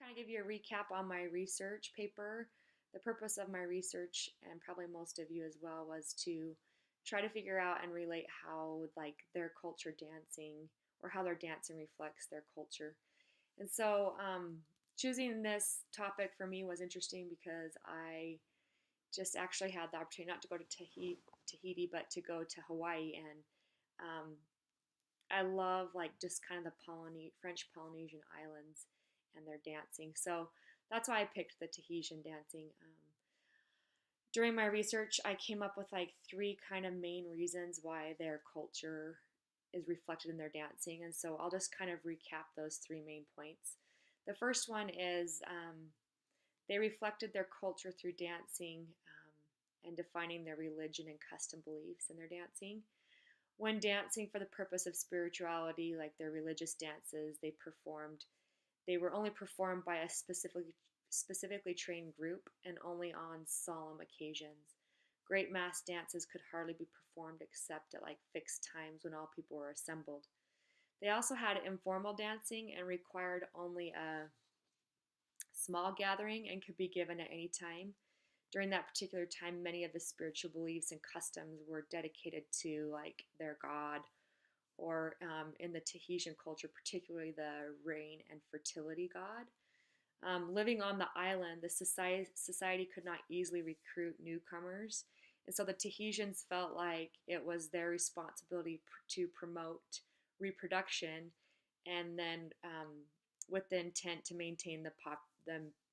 kind of give you a recap on my research paper. The purpose of my research, and probably most of you as well, was to try to figure out and relate how like their culture dancing or how their dancing reflects their culture. And so choosing this topic for me was interesting because I just actually had the opportunity not to go to Tahiti, but to go to Hawaii, and um, I love like just kind of the French Polynesian islands and their dancing. So that's why I picked the Tahitian dancing. During my research, I came up with like three kind of main reasons why their culture is reflected in their dancing. And so I'll just kind of recap those three main points. The first one is they reflected their culture through dancing and defining their religion and custom beliefs in their dancing. When dancing for the purpose of spirituality, like their religious dances they were only performed by a specifically trained group and only on solemn occasions. Great mass dances could hardly be performed except at like fixed times when all people were assembled. They also had informal dancing and required only a small gathering and could be given at any time. During that particular time, many of the spiritual beliefs and customs were dedicated to like their god, or in the Tahitian culture, particularly the rain and fertility god. Living on the island, the society could not easily recruit newcomers, and so the Tahitians felt like it was their responsibility to promote reproduction, and then with the intent to maintain the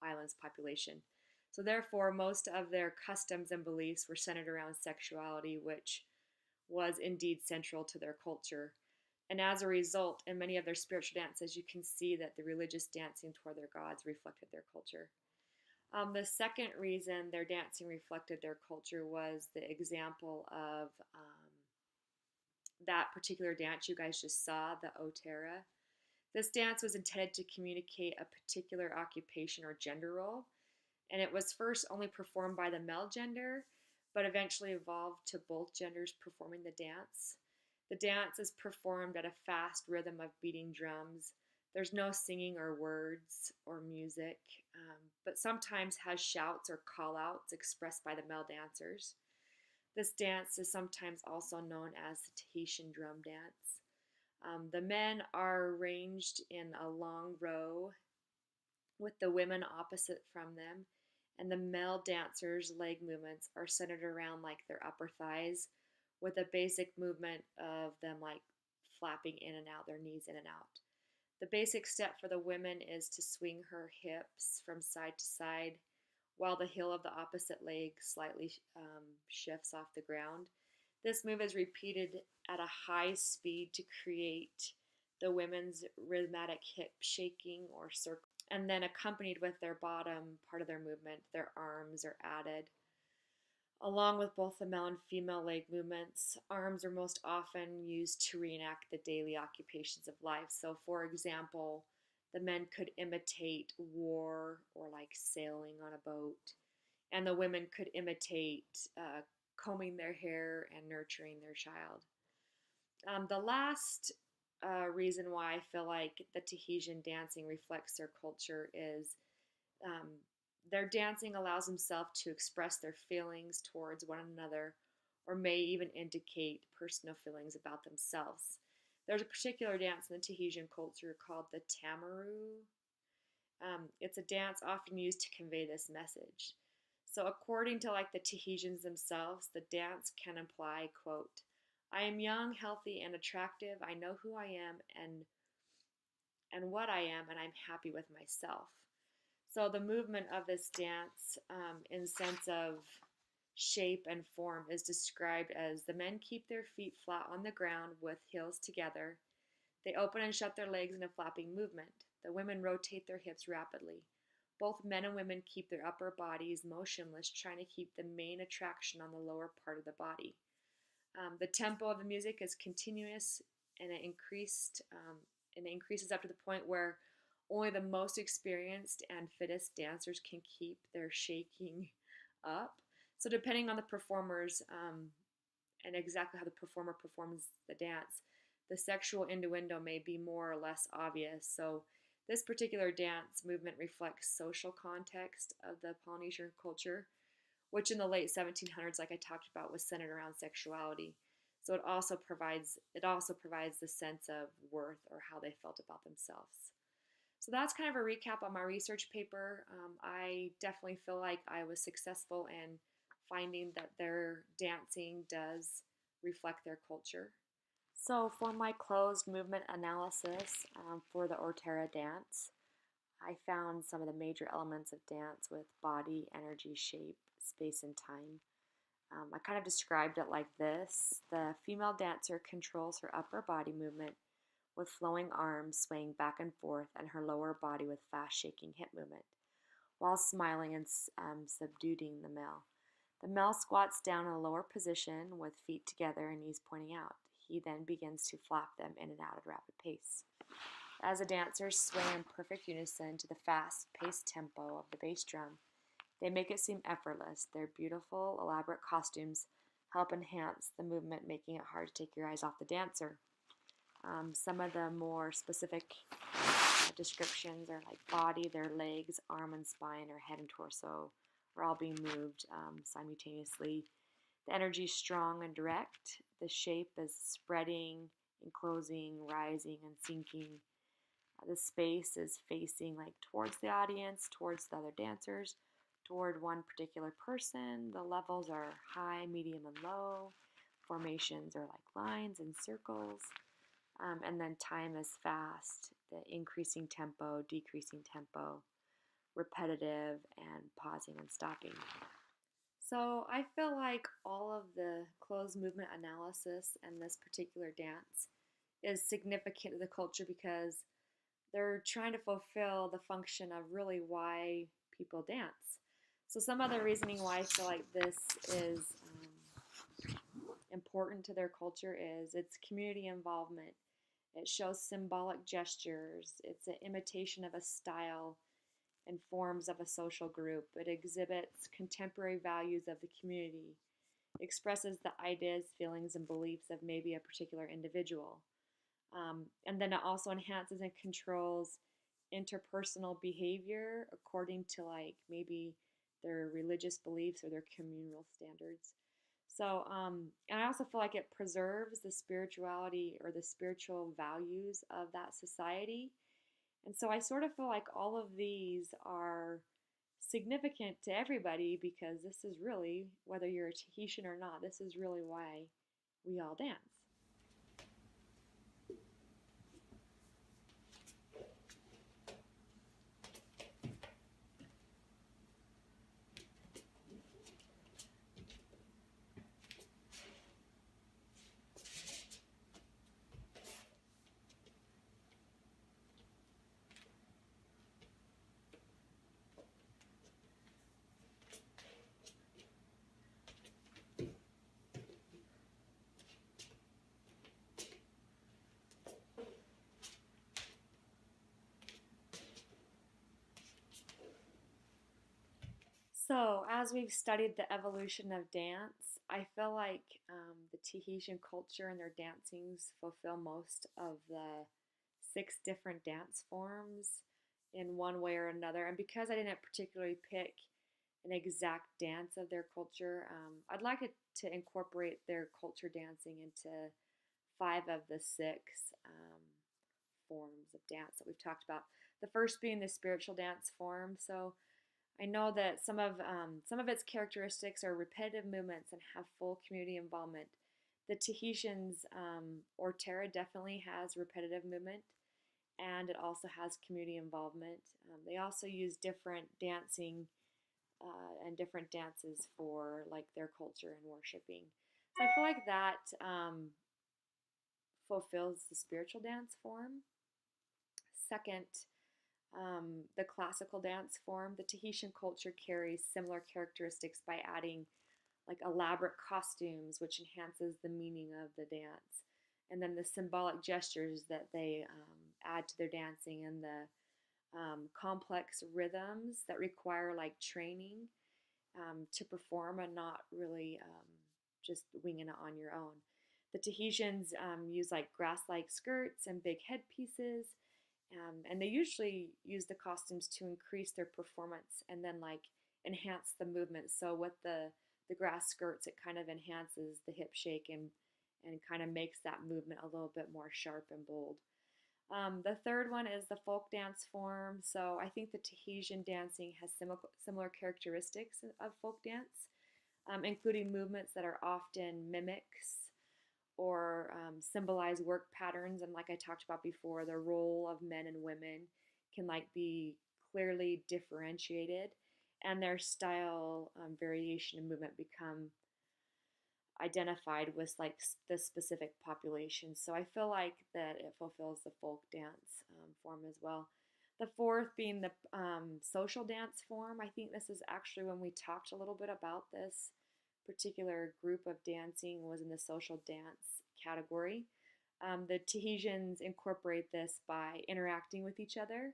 island's population. So therefore, most of their customs and beliefs were centered around sexuality, which was indeed central to their culture. And as a result, in many of their spiritual dances, you can see that the religious dancing toward their gods reflected their culture. The second reason their dancing reflected their culture was the example of that particular dance you guys just saw, the Otera. This dance was intended to communicate a particular occupation or gender role, and it was first only performed by the male gender, but eventually evolved to both genders performing the dance. The dance is performed at a fast rhythm of beating drums. There's no singing or words or music, but sometimes has shouts or call outs expressed by the male dancers. This dance is sometimes also known as the Tahitian drum dance. The men are arranged in a long row with the women opposite from them, and the male dancers' leg movements are centered around like their upper thighs, with a basic movement of them like flapping in and out, their knees in and out. The basic step for the women is to swing her hips from side to side while the heel of the opposite leg slightly shifts off the ground. This move is repeated at a high speed to create the women's rhythmic hip shaking or circle, and then accompanied with their bottom part of their movement, their arms are added. Along with both the male and female leg movements, arms are most often used to reenact the daily occupations of life. So, for example, the men could imitate war or like sailing on a boat, and the women could imitate combing their hair and nurturing their child. The last reason why I feel like the Tahitian dancing reflects their culture is um, their dancing allows themselves to express their feelings towards one another, or may even indicate personal feelings about themselves. There's a particular dance in the Tahitian culture called the Tamaru. It's a dance often used to convey this message. So, according to like the Tahitians themselves, the dance can imply, quote, "I am young, healthy, and attractive. I know who I am and what I am, and I'm happy with myself." So the movement of this dance, in sense of shape and form, is described as the men keep their feet flat on the ground with heels together. They open and shut their legs in a flapping movement. The women rotate their hips rapidly. Both men and women keep their upper bodies motionless, trying to keep the main attraction on the lower part of the body. The tempo of the music is continuous, and it increases up to the point where only the most experienced and fittest dancers can keep their shaking up. So depending on the performers and exactly how the performer performs the dance, the sexual innuendo may be more or less obvious. So This particular dance movement reflects social context of the Polynesian culture, which in the late 1700s, like I talked about, was centered around sexuality. So it also provides the sense of worth or how they felt about themselves. So that's kind of a recap on my research paper. I definitely feel like I was successful in finding that their dancing does reflect their culture. So for my closed movement analysis for the Ortera dance, I found some of the major elements of dance with body, energy, shape, space, and time. I kind of described it like this. The female dancer controls her upper body movement with flowing arms swaying back and forth and her lower body with fast shaking hip movement, while smiling and subduing the male. The male squats down in a lower position with feet together and knees pointing out. He then begins to flap them in and out at a rapid pace. As the dancers sway in perfect unison to the fast-paced tempo of the bass drum, they make it seem effortless. Their beautiful, elaborate costumes help enhance the movement, making it hard to take your eyes off the dancer. Some of the more specific descriptions are like body, their legs, arm and spine, or head and torso are all being moved simultaneously. The energy is strong and direct. The shape is spreading, enclosing, rising, and sinking. The space is facing like towards the audience, towards the other dancers, toward one particular person. The levels are high, medium, and low. Formations are like lines and circles. And then time is fast, the increasing tempo, decreasing tempo, repetitive, and pausing and stopping. So I feel like all of the closed movement analysis and this particular dance is significant to the culture because they're trying to fulfill the function of really why people dance. So some other reasoning why I feel like this is important to their culture is its community involvement. It shows symbolic gestures. It's an imitation of a style and forms of a social group. It exhibits contemporary values of the community, expresses the ideas, feelings, and beliefs of maybe a particular individual. And then it also enhances and controls interpersonal behavior according to like maybe their religious beliefs or their communal standards. So, and I also feel like it preserves the spirituality or the spiritual values of that society. And so I sort of feel like all of these are significant to everybody because this is really, whether you're a Tahitian or not, this is really why we all dance. So, as we've studied the evolution of dance, I feel like the Tahitian culture and their dancings fulfill most of the 6 different dance forms in one way or another. And because I didn't particularly pick an exact dance of their culture, I'd like to incorporate their culture dancing into 5 of the 6 forms of dance that we've talked about. The first being the spiritual dance form. So, I know that some of its characteristics are repetitive movements and have full community involvement. The Tahitians, Ortera definitely has repetitive movement, and it also has community involvement. They also use different dancing and different dances for like their culture and worshiping. So I feel like that fulfills the spiritual dance form. Second, the classical dance form. The Tahitian culture carries similar characteristics by adding like elaborate costumes, which enhances the meaning of the dance. And then the symbolic gestures that they add to their dancing and the complex rhythms that require like training to perform and not really just winging it on your own. The Tahitians use like grass like skirts and big headpieces, And they usually use the costumes to increase their performance and then like enhance the movement. So with the grass skirts, it kind of enhances the hip shake and kind of makes that movement a little bit more sharp and bold. The third one is the folk dance form. So I think the Tahitian dancing has similar characteristics of folk dance, including movements that are often mimics or symbolize work patterns. And like I talked about before, the role of men and women can like be clearly differentiated, and their style variation and movement become identified with like the specific population. So I feel like that it fulfills the folk dance form as well. The fourth being the social dance form. I think this is actually when we talked a little bit about this particular group of dancing was in the social dance category. The Tahitians incorporate this by interacting with each other,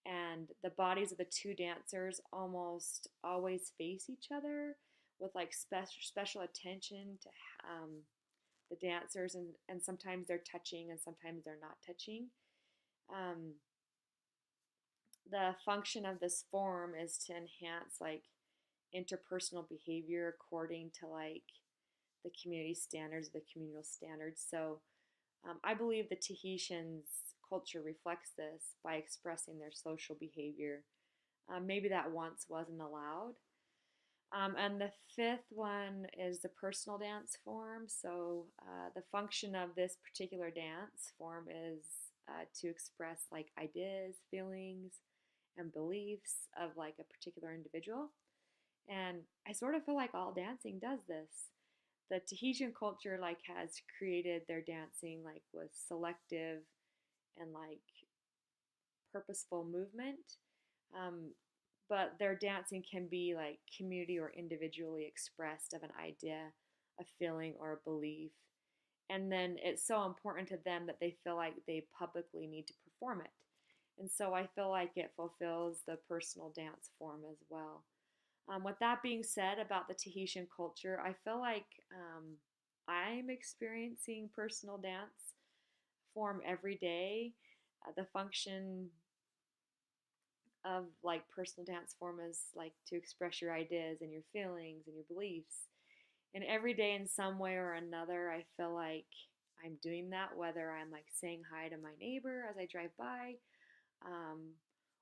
and the bodies of the two dancers almost always face each other with like special attention to the dancers, and sometimes they're touching and sometimes they're not touching. Um, the function of this form is to enhance like interpersonal behavior according to like the community standards, the communal standards. So I believe the Tahitians' culture reflects this by expressing their social behavior. Maybe that once wasn't allowed. And the fifth one is the personal dance form. So the function of this particular dance form is to express like ideas, feelings, and beliefs of like a particular individual. And I sort of feel like all dancing does this. The Tahitian culture like has created their dancing like with selective and like purposeful movement. Um, but their dancing can be like community or individually expressed of an idea, a feeling, or a belief. And then it's so important to them that they feel like they publicly need to perform it. And so I feel like it fulfills the personal dance form as well. With that being said about the Tahitian culture, I feel like I'm experiencing personal dance form every day. The function of like personal dance form is like to express your ideas and your feelings and your beliefs. And every day in some way or another, I feel like I'm doing that, whether I'm like saying hi to my neighbor as I drive by, um,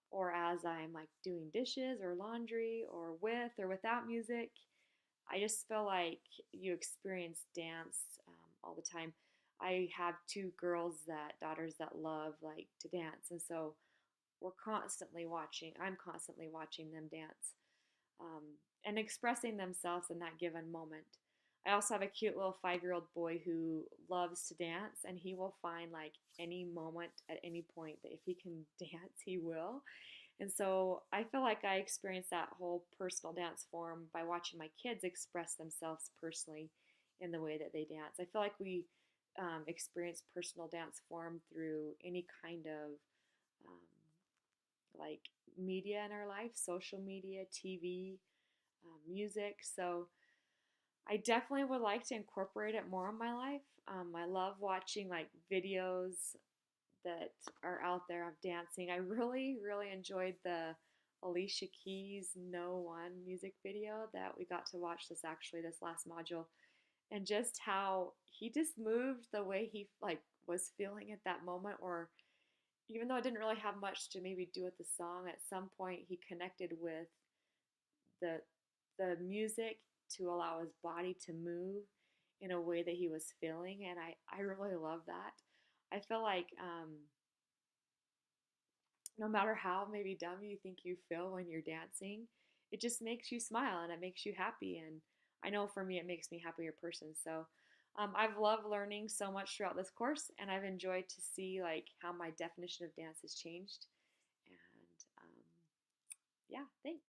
or as I'm like doing dishes or laundry or with or without music. I just feel like you experience dance all the time. I have two daughters that love like to dance, and so I'm constantly watching them dance um, and expressing themselves in that given moment. I also have a cute little 5-year-old boy who loves to dance, and he will find like any moment at any point that if he can dance, he will. And so I feel like I experienced that whole personal dance form by watching my kids express themselves personally in the way that they dance. I feel like we experience personal dance form through any kind of um, like media in our life, social media, TV, music. So I definitely would like to incorporate it more in my life. I love watching like videos that are out there of dancing. I really, really enjoyed the Alicia Keys No One music video that we got to watch this last module, and just how he just moved the way he like was feeling at that moment, or even though it didn't really have much to maybe do with the song, at some point he connected with the music to allow his body to move in a way that he was feeling, and I really love that. I feel like no matter how maybe dumb you think you feel when you're dancing, it just makes you smile and it makes you happy. And I know for me, it makes me a happier person. So I've loved learning so much throughout this course, and I've enjoyed to see like how my definition of dance has changed. And yeah, thanks.